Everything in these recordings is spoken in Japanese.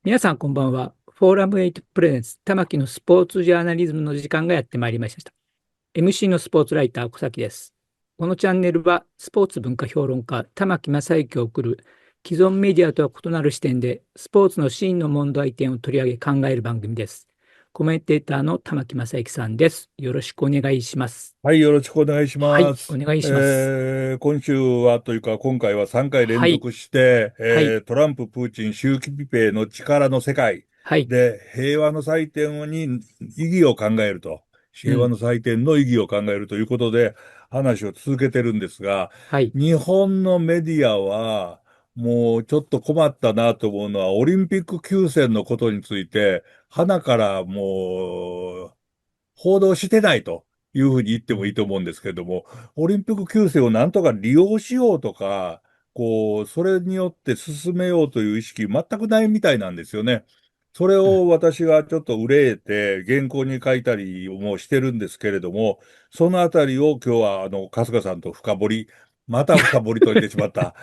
皆さんこんばんは。フォーラム8プレゼンツ玉木のスポーツジャーナリズムの時間がやってまいりました。MC のスポーツライター小崎です。このチャンネルはスポーツ文化評論家玉木正之を送る既存メディアとは異なる視点でスポーツの真の問題点を取り上げ考える番組です。コメンテーターの玉木正之さんです。よろしくお願いします。はい、よろしくお願いしはい、ます。お願いします。今週はというか、今回は3回連はい、続して、はい、トランプ、プーチン、習近平の力の世界はい、で平和の祭典に意義を考えると、うん、平和の祭典の意義を考えるということで話を続けてるんですが、はい、日本のメディアはもうちょっと困ったなと思うのは、オリンピック休戦のことについて、花からもう報道してないというふうに言ってもいいと思うんですけれども、オリンピック休戦をなんとか利用しようとか、それによって進めようという意識全くないみたいなんですよね。それうん、を私がちょっと憂えて原稿に書いたりもしてるんですけれども、そのあたりを今日は春日さんと深掘り、また深掘りと言ってしまった。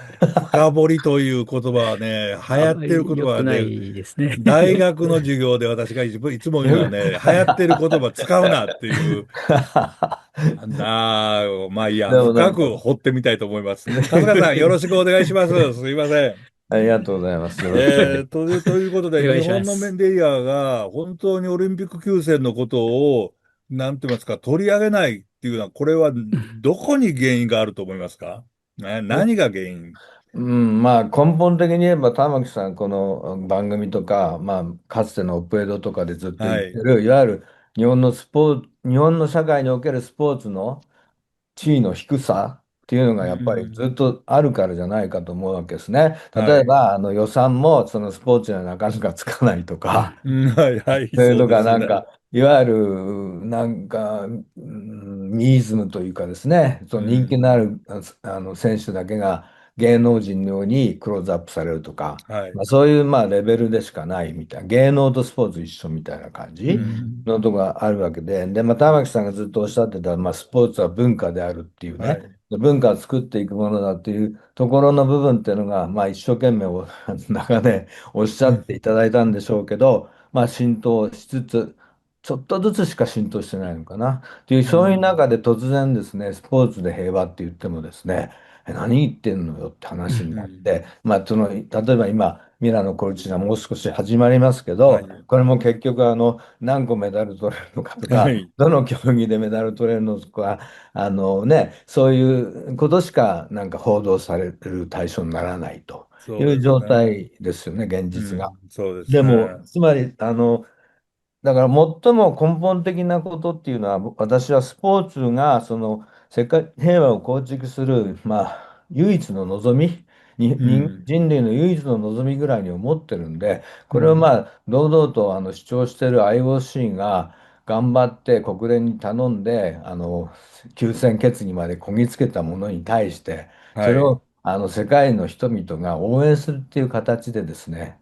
深掘りという言葉はね、流あ行ってるまり良くな言葉で、いですね。大学の授業で私がいつも言うのはね、流行ってる言葉使うなっていう、まあいいや、でもなんか、深く掘ってみたいと思います。ね。春日さん、よろしくお願いします。すいません。ありがとうございます。よろしくお願いしということで、お願い日します。本のメディアが本当にオリンピック休戦のことを、なんて言いますか、取り上げないっていうのは、これはどこに原因があると思いますか？ます。何が原因？うん、まあ根本的に言えば玉木さん、この番組とか、まあ、かつてのオペドとかでずっと言はい。ってる、いわゆる日本の社会におけるスポーツの地位の低さっていうのがうやっぱりん。ずっとあるからじゃないかと思うわけですね。はい。例えば予算もそのスポーツにはなかなかつかないとか、うん、はい、はい、それとそうですね。かいわゆるニーズムというかですね、その人気うん。のある選手だけが芸能人のようにクローズアップされるとか、はい。まあ、そういうレベルでしかないみたいな、芸能とスポーツ一緒みたいな感うじん。のとこがあるわけで、で、玉木さんがずっとおっしゃってた、スポーツは文化であるっていうね、はい。文化を作っていくものだっていうところの部分っていうのが、一生懸命長年おっしゃっていただいたんでしょうけど、浸透しつつ、ちょっとずつしか浸透してないのかな。っていう、うそういうん。中で突然ですね、スポーツで平和って言ってもですね、何言ってんのよってう話になっん。て、例えば今、ミラノ・コルチがもう少し始まりますけど、はい。これも結局、何個メダル取れるのかとか、はい。どの競技でメダル取れるのか、そういうことしか報道される対象にならないといそうですう状ね。態ですよね、現実が。うん。そうですでも、ね。つまり、だから最も根本的なことっていうのは、私はスポーツがその世界平和を構築する、唯一の望み、うん人類の唯一の望みぐらいに思ってるんで、これをうん堂々と主張している IOC が頑張って国連に頼んで、休戦決議までこぎつけたものに対して、そはい。れを世界の人々が応援するっていう形でですね、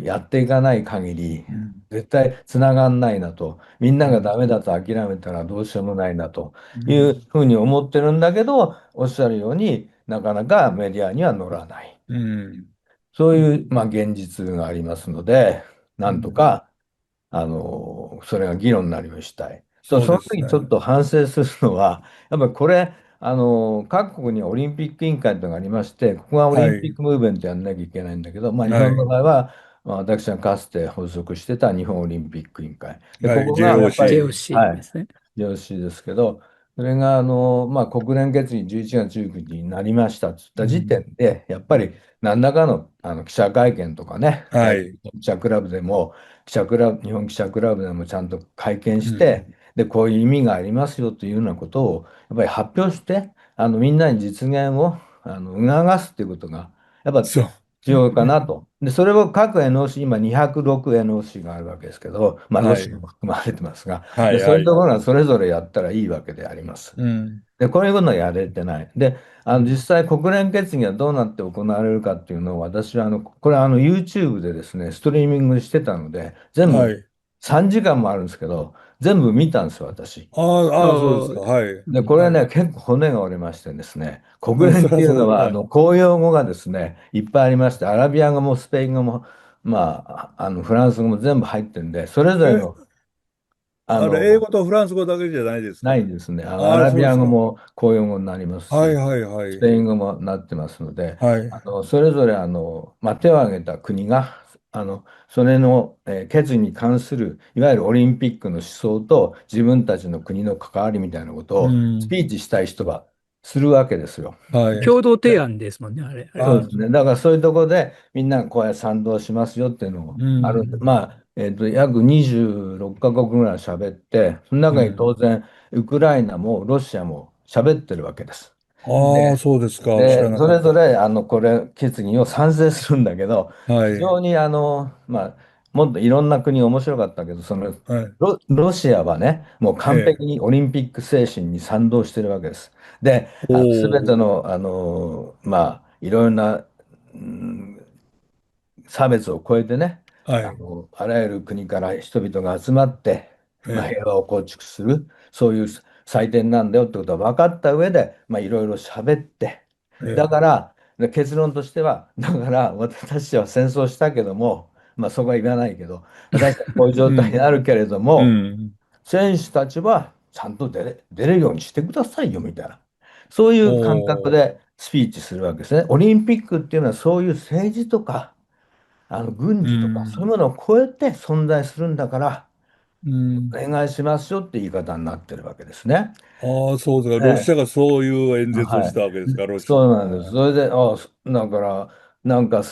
やっていかない限り、うん絶対つながんないなと、みんながダうんメだと諦めたらどうしようもないなといううんふうに思ってるんだけど、おっしゃるようになかなかメディアには乗らない。うんそういう、現実がありますので、なんとうんか、それが議論になるようにしたい。そうそのですね。時ちょっと反省するのは、やっぱりこれ、各国にオリンピック委員会というのがありまして、ここがオリンピッはい。クムーブメントやんなきゃいけないんだけど、日本のはい。場合は、私がかつて発足してた日本オリンピック委員会。で、はい。ここがやっぱり、JOC はい、ですね。よろしいですけど、それが国連決議11月19日になりましたといった時うん点で、やっぱり何らかの、記者会見とかね、はい。記者クラブでも、日本記者クラブでもちゃんと会見しうんて、で、こういう意味がありますよというようなことを、やっぱり発表して、みんなに実現を促すということが、やっぱそう。必要かなと。で、それを各 NOC、今206 NOC があるわけですけど、まあ、ロはい。シアも含まれてますが、で、はい、そういうとはい。ころはそれぞれやったらいいわけであります。うん。で、こういうことはやれてない。で、実際国連決議はどうなって行われるかっていうのを私はこれYouTube でですね、ストリーミングしてたので、全部はい。3時間もあるんですけど、全部見たんですよ、私。ああ、そうですか。ああ、はい。で、これね、はい。結構骨が折れましてですね、国うん連っそりゃそうです。ていうのは、はい。公用語がですね、いっぱいありまして、アラビア語もスペイン語も、まあ、フランス語も全部入ってるんで、それぞれえ、の、ああれ、英の、語とフランス語だけじゃないですか。ないですね。アああ、ラビそうですか。ア語も公用語になりますはい、し、はい、はい。スペイン語もなってますので、はい。それぞれまあ、手を挙げた国が、それの、決議に関する、いわゆるオリンピックの思想と自分たちの国の関わりみたいなことうをスん。ピーチしたい人はするわけですよ。はい。共同提で案ですもんね、あれは。あ、そうですね。だからそういうところでみんなこうやって賛同しますよっていうのもうあるんで、ん。まあ、約26カ国ぐらい喋って、その中に当うん。然、ウクライナもロシアも喋ってるわけです。ああ、そうですか。知らで、そなかった。れぞれこれ決議を賛成するんだけど、はい。非常にまあ、もっといろんな国面白かったけど、はい。ロシアはね、もうええ。完璧にオリンピック精神に賛同してるわけです。で、おすべてお。の、まあ、いろんな、差別を超えてね、はい。あらゆる国から人々が集まって、まあ、ええ。平和を構築する、そういう祭典なんだよってことは分かった上で、まあ、いろいろ喋って、ええ。だから、で結論としては、だから私たちは戦争したけども、まあ、そこは言わないけど、私たちはこういう状態にうん。なるけれどうも、ん。選手たちはちゃんと出れるようにしてくださいよみたいな、そういおう感覚お。でスピーチするわけですね。オリンピックっていうのはそういう政治とか、軍う事とか、そういうん。ものを超えて存在するんだから、うん。お願いしますよって言い方になってるわけですね。ああ、そうですか。ロシアええ、がそういう演説をしはい。たわけですか、ロシそうなんです。ア。それで、だから、なんか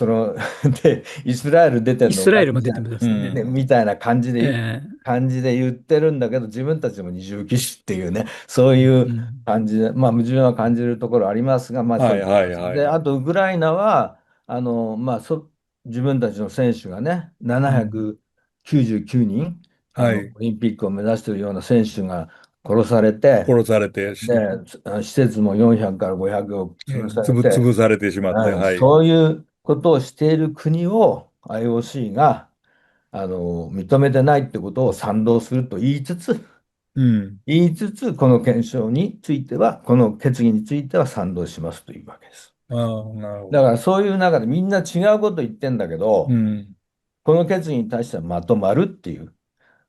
で、イスラエル出てんのおイスラエルかしいじゃん、も出てまうすよね。ね、ん。みたいなええ、感じで言ってるんだけど、自分たちも二重騎士っていうね、そううん、いううん、感じで、まあ、矛盾は感じるところありますが、まあ、はい、はい、そういうことです。で、はい。あと、ウクライナは、まあ、自分たちの選手がね、うん。799人、はい。オリンピックを目指しているような選手が殺されて、殺されてで、施設も400から500を潰されて、潰されてしまって、はい。そういうことをしている国を IOC が認めてないってことを賛同するとうん。この憲章については、この決議については賛同しますというわけです。ああ、なるほど。だからそういう中でみんな違うこと言ってんだけど、うん。この決議に対してはまとまるっていう。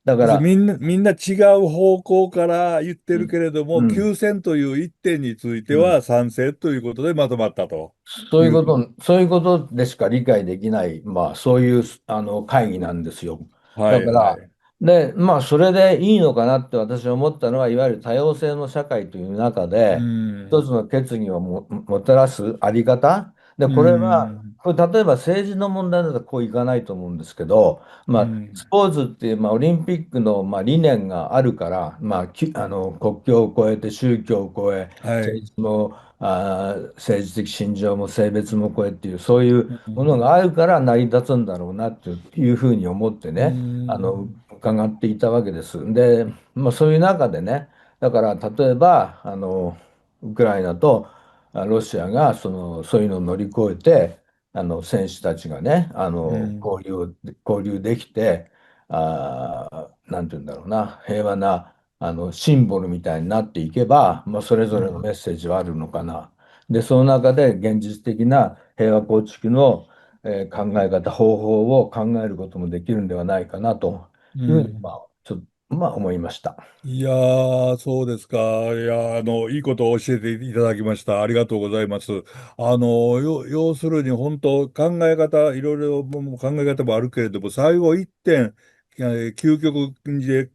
だか要するにら、みんな違う方向から言ってるけうん、れども、うん、休戦という一点についてうん。は賛成ということでまとまったという。そういうことでしか理解できない、まあ、そういう会議なんですよ。はい、だから、はい。で、まあ、それでいいのかなって私は思ったのは、いわゆる多様性の社会という中うで、一つん。の決議をもたらすあり方。で、うこれは、ん。例えば政治の問題だとこういかないと思うんですけど、まうあ、スん。ポーツっていう、まあ、オリンピックの、まあ、理念があるから、まあ、国境を越えて宗教を越え、はい。政治も政治的信条も性別も超えっていう、そういううん。ものがあるから成り立つんだろうなっていうふうに思ってうね、ん。伺っていたわけです。で、まあ、そういう中でね、だから例えばウクライナとロシアがそういうのを乗り越えて、選手たちがね、うん交流できて、なんて言うんだろうな、平和なシンボルみたいになっていけば、まあ、それぞれのメッセージはあるのかな。で、その中で現実的な平和構築の、考え方、方法を考えることもできるんではないかなというふうに、まうん。あ、ちょっと、まあ、思いました。いやー、そうですか。いやー、いいことを教えていただきました。ありがとうございます。要するに、本当、考え方、いろいろ考え方もあるけれども、最後一点、究極で、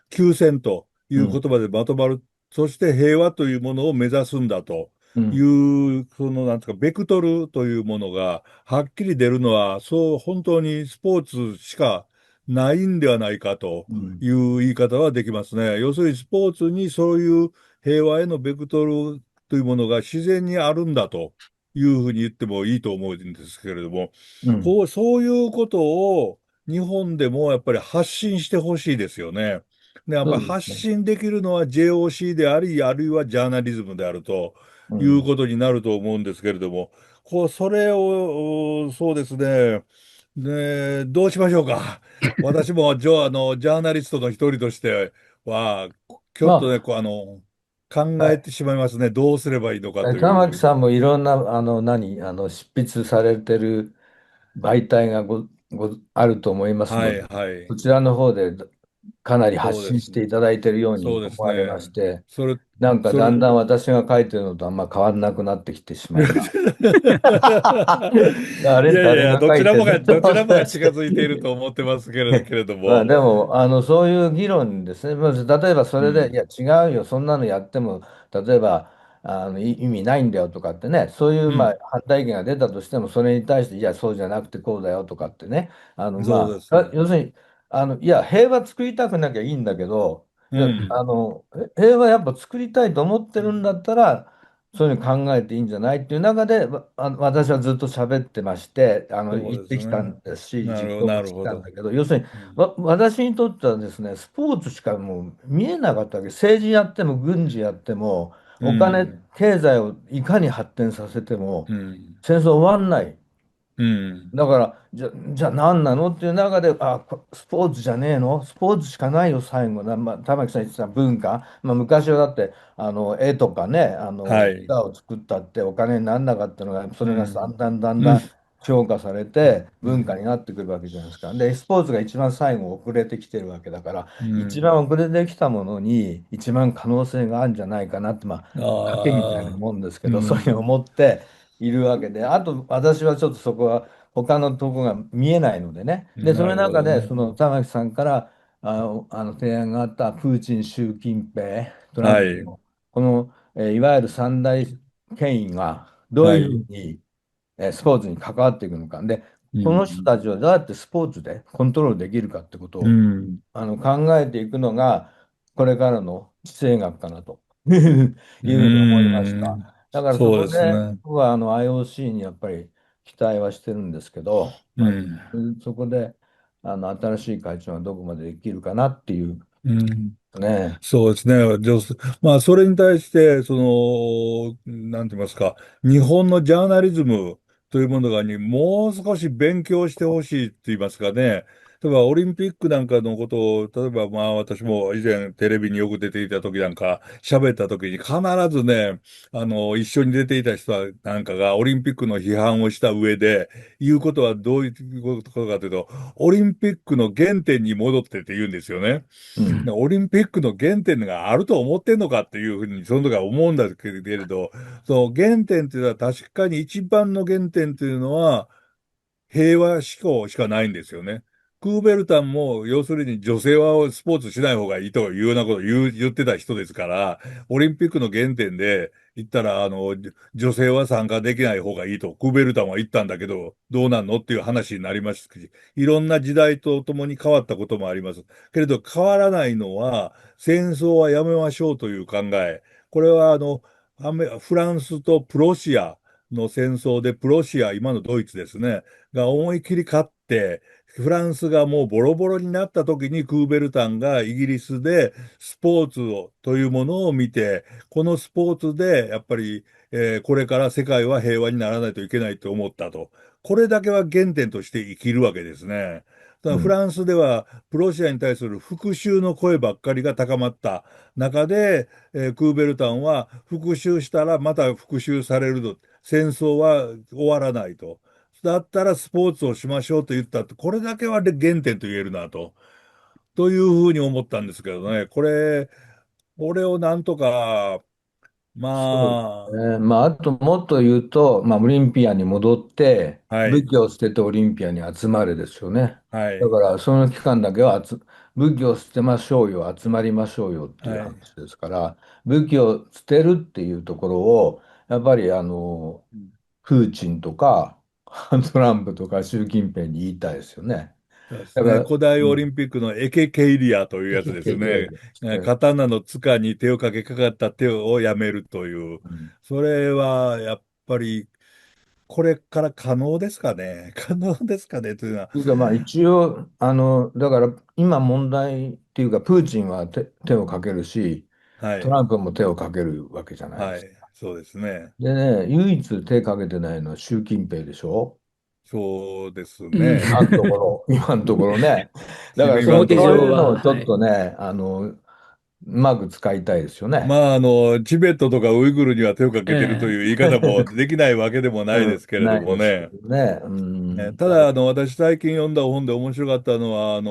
休戦というん、う言葉でまとまる。そして平和というものを目指すんだというん、う、なんていうか、ベクトルというものが、はっきり出るのは、本当にスポーツしかないんではないかと。うん、いう言い方はできますね。要するにスポーツにそういう平和へのベクトルというものが自然にあるんだというふうに言ってもいいと思うんですけれども、うん。そういうことを日本でもやっぱり発信してほしいですよね。で、やっぱり発そうですね。信できるのは JOC であり、あるいはジャーナリズムであるといううん。ことになると思うんですけれども、それを、そうですね。で、どうしましょうか。私もジャーナリストの一人としては、ちょっとね、ま考あ、はい。えてしまいますね。どうすればいいのかと玉木いう。さんもいろんな、執筆されてる媒体があると思いますはい、ので、はい。そちらの方でかなり発信しそうですね。ていただいているようにそうで思われますね。して、それ、なんかそれ、だんだん私が書いてるのとあんま変わらなくなってきてしまいます。あれ、誰いやいや、が書いてんだとどち思っらもが近てまして。づいていると思ってますけれどまあも。でも、そういう議論ですね。まず例えばそれで、いうん、や、違うよ、そんなのやっても、例えば、意味ないんだよとかってね、そういう、まあ、うん。反対意見が出たとしても、それに対して、いや、そうじゃなくてこうだよとかってね、そうですね。要するに、いや、平和作りたくなきゃいいんだけど、いや、うん。平和やっぱ作りたいと思ってるんだったら、そういうふうに考えていいんじゃないっていう中で、私はずっと喋ってまして、そう言ってきたですね。んですし、実行もしてなるほど。きたんだけど、要するに、うん。私にとってはですね、スポーツしかもう見えなかったわけ。政治やっても軍事やっても、うお金、ん。経済をいかに発展させても、うん。戦争終わんない。うん。だから、じゃあ何なのっていう中で、スポーツじゃねえのスポーツしかないよ、最後な。まあ、玉木さん言ってた文化。まあ、昔はだって、絵とかね、はい。歌を作ったってお金にならなかったのが、それがだうん。んだんだんうん。だん評価されて、文化にうん。なってくるわけじゃないですか。で、スポーツが一番最後遅れてきてるわけだから、う一ん。番遅れてきたものに、一番可能性があるんじゃないかなって、まあ、賭けみたいなああ。もんですけうど、そういうふうにん。思っているわけで、あと、私はちょっとそこは、他のとこが見えないのでね。で、そなるの中で、ほどね。その玉木さんから提案があったプーチン、習近平、トラはい。ンプの、この、いわゆる三大権威がどういうふはい。うに、スポーツに関わっていくのか。で、うこの人ん。たちをどうやってスポーツでコントロールできるかってことうをん。考えていくのが、これからの地政学かなとういうふうに思いました。ん。だからそそうこでですね。僕はIOC にやっぱり期待はしてるんですけど、まあ、うん。そこで新しい会長がどこまでできるかなっていううん。ね。そうですね。まあ、それに対して、なんて言いますか、日本のジャーナリズムというものもう少し勉強してほしいって言いますかね。例えば、オリンピックなんかのことを、例えば、まあ、私も以前テレビによく出ていた時なんか、喋った時に必ずね、一緒に出ていた人なんかがオリンピックの批判をした上で、言うことはどういうことかというと、オリンピックの原点に戻ってって言うんですよね。うん。オリンピックの原点があると思ってんのかっていうふうに、その時は思うんだけれど、その原点っていうのは確かに一番の原点っていうのは、平和志向しかないんですよね。クーベルタンも、要するに女性はスポーツしない方がいいというようなことを言ってた人ですから、オリンピックの原点で言ったら、女性は参加できない方がいいと、クーベルタンは言ったんだけど、どうなんのっていう話になりましたし、いろんな時代とともに変わったこともあります。けれど、変わらないのは、戦争はやめましょうという考え。これは、フランスとプロシアの戦争で、プロシア、今のドイツですね。が思い切り勝って、フランスがもうボロボロになった時にクーベルタンがイギリスでスポーツというものを見て、このスポーツでやっぱり、これから世界は平和にならないといけないと思ったと。これだけは原点として生きるわけですね。ただうん。フランスではプロシアに対する復讐の声ばっかりが高まった中で、クーベルタンは復讐したらまた復讐されると。戦争は終わらないと。だったらスポーツをしましょうと言ったって、これだけは原点と言えるなと、というふうに思ったんですけどね。これをなんとか、そうまですね。まあ、あともっと言うと、まあ、オリンピアに戻って、あ、はい、武器を捨ててオリンピアに集まるですよね。はい、だから、その期間だけは武器を捨てましょうよ、集まりましょうよっていうはい。話ですから、武器を捨てるっていうところを、やっぱりプーチンとか、トランプとか習近平に言いたいですよね。そうですね。だから、古代オリうん、ンピックのエケケイリアというやつですね。して、刀の塚に手をかけかかった手をやめるという。うん、それは、やっぱり、これから可能ですかね。可能ですかねというのは、というか、まあ一応、だから今問題っていうか、プーチンは手をかけるし、はい、トランプも手をかけるわけじゃないではい、すか。そうですね。でね、唯一手かけてないのは習近平でしょ？そうですうん。ね。今のところね。だから表今のところ。そういうの上は、をちょっはい。とね、うまく使いたいですよね。まあ、チベットとかウイグルには手をかけてるとえいう言い方もできないわけでもないでうん、すけれどないですけもね。どね。うん。ただ、私最近読んだ本で面白かったのは、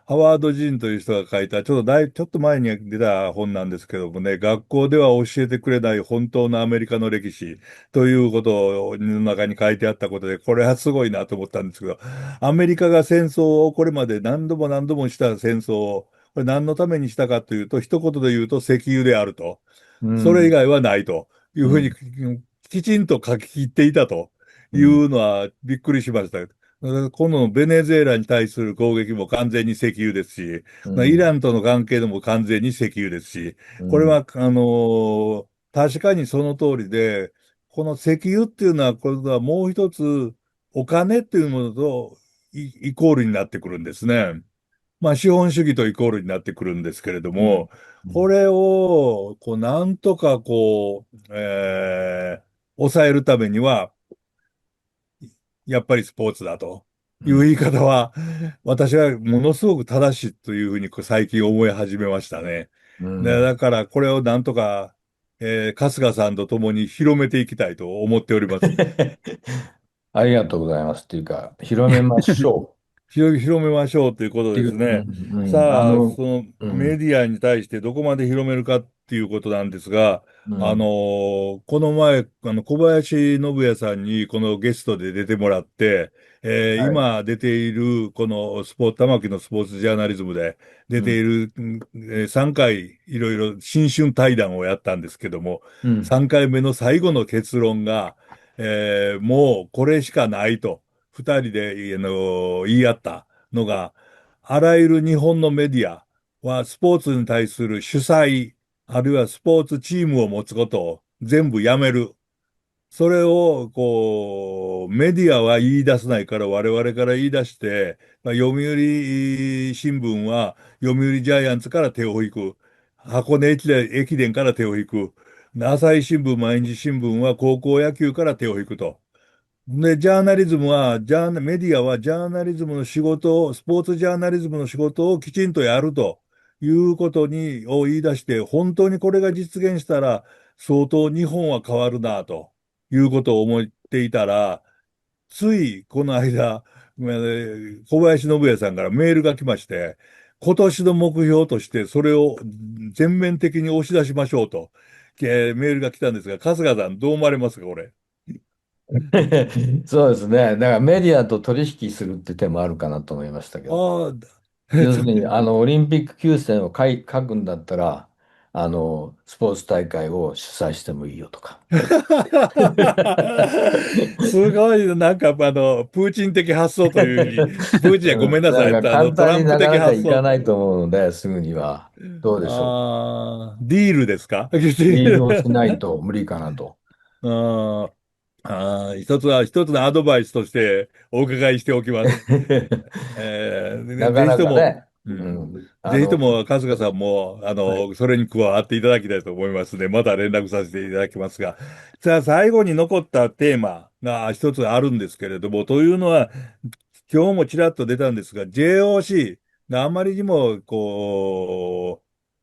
ハワード・ジンという人が書いた、ちょっと前に出た本なんですけどもね、学校では教えてくれない本当のアメリカの歴史ということの中に書いてあったことで、これはすごいなと思ったんですけど、アメリカが戦争をこれまで何度も何度もした戦争を、これ何のためにしたかというと、一言で言うと石油であると。それ以うん。外はないというふうにうん。きちんと書き切っていたと。いうん。うのはびっくりしました。このベネズエラに対する攻撃も完全に石油ですし、イうん。ランとの関係でも完全に石油ですし、うん。これは、確かにその通りで、この石油っていうのは、これはもう一つ、お金っていうものとイコールになってくるんですね。まあ、資本主義とイコールになってくるんですけれどうん。も、これを、なんとか、抑えるためには、やっぱりスポーツだといううん。言い方は、私はものすごく正しいというふうに最近思い始めましたね。うん。だからこれをなんとか、春日さんと共に広めていきたいと思っております。ありがとうございますっていうか、広めましょう広めましょうということっていう、うですね。ん、うん、さあ、そのうん、メディアに対してどこまで広めるかっていうことなんですが、うん、この前、小林信也さんにこのゲストで出てもらって、はい、今出ているこの玉木のスポーツジャーナリズムで出うん、ている、3回いろいろ新春対談をやったんですけども、うん、3回目の最後の結論が、もうこれしかないと。二人で、言い合ったのが、あらゆる日本のメディアはスポーツに対する主催、あるいはスポーツチームを持つことを全部やめる。それを、メディアは言い出せないから我々から言い出して、読売新聞は読売ジャイアンツから手を引く。箱根駅伝から手を引く。朝日新聞、毎日新聞は高校野球から手を引くと。で、ジャーナリズムは、メディアはジャーナリズムの仕事を、スポーツジャーナリズムの仕事をきちんとやるということを言い出して、本当にこれが実現したら、相当日本は変わるな、ということを思っていたら、ついこの間、小林信也さんからメールが来まして、今年の目標としてそれを全面的に押し出しましょうと、メールが来たんですが、春日さんどう思われますか、これ。そうですね。だからメディアと取引するって手もあるかなと思いましたけど。ああ、要するに、オリンピック休戦を書くんだったら、スポーツ大会を主催してもいいよとか。すごい、プーチン的発想というふうに、プーチンはごめんなさい、なんか簡トランプ単になかなか的発想。いかないと思うので、すぐには。どうでしょディールですか？ う。リードをしないと無理かなと。あ一つのアドバイスとしてお伺いしておきます。ぜなかなひとも、かね、うん。うん、ぜひとも、春日さんも、はい。それに加わっていただきたいと思いますので、また連絡させていただきますが、さあ、最後に残ったテーマが一つあるんですけれども、というのは、今日もちらっと出たんですが、JOC があまりにも、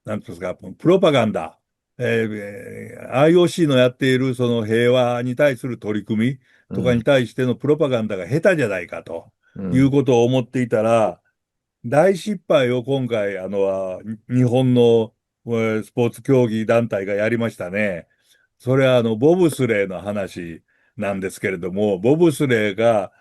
なんていうんですか、プロパガンダ、IOC のやっているその平和に対する取り組みとかにうん、対してのプロパガンダが下手じゃないかといううん、ことを思っていたら、大失敗を今回、日本のスポーツ競技団体がやりましたね。それはボブスレーの話なんですけれども、ボブスレーが、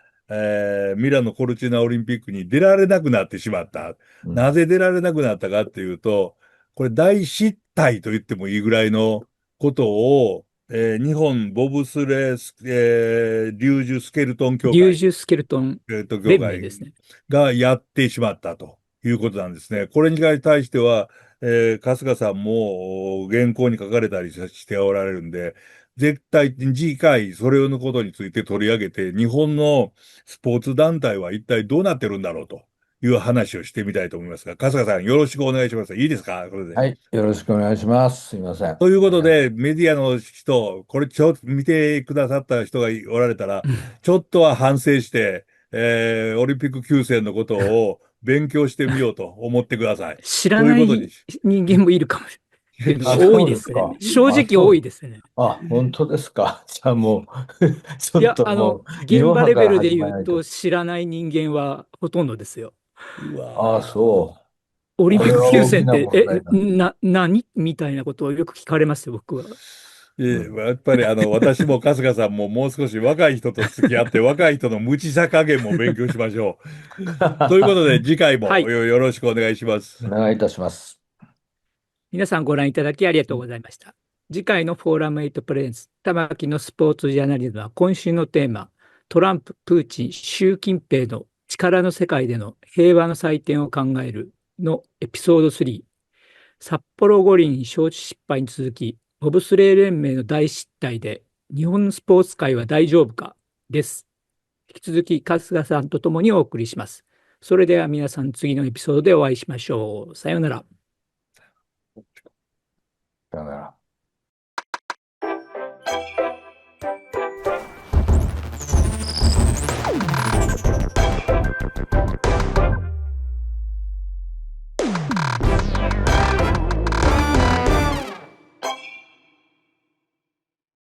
ミラノ・コルチナオリンピックに出られなくなってしまった。うん。なぜ出られなくなったかっていうと、これ大失態と言ってもいいぐらいのことを、日本ボブスレーリュージュスケルトン協会、リュージュスケルトン協連盟です会ね。がやってしまったということなんですね。これに対しては、春日さんも原稿に書かれたりしておられるんで、絶対に次回それのことについて取り上げて、日本のスポーツ団体は一体どうなってるんだろうという話をしてみたいと思いますが、春日さんよろしくお願いします。いいですかこれで。はい、よろしくお願いします。すいません。ということで、メディアの人、これちょっと見てくださった人がおられたら、ちょっとは反省して、オリンピック休戦のことを勉強してみようと思ってください。知らということに。ない人間もいるかもしれないけあ、ど、多そういですね。ですか。正直多いですね。あ、本当ですか。じゃあもうちょっいや、ともう、い現ろはから場レベルで始めないと。言うと知らない人間はほとんどですよ。うあ、わそう。オリンこれピックは大きな休戦って、問題だ。何みたいなことをよく聞かれますよ、僕は。ーやっぱり私も春日さんももう少し若い人と付き合って、若い人の無知さ加減も勉強しましょう。ということで、次回はい。もよろしくお願いします。お願いいたします。皆さんご覧いただきありがとうございました。次回のフォーラム8プレゼンツ、玉木のスポーツジャーナリズムは今週のテーマ、トランプ、プーチン、習近平の力の世界での平和の祭典を考えるのエピソード3、札幌五輪招致失敗に続き、ボブスレー連盟の大失態で日本のスポーツ界は大丈夫かです。引き続き春日さんとともにお送りします。それでは皆さん次のエピソードでお会いしましょう。さようなら。さよなら。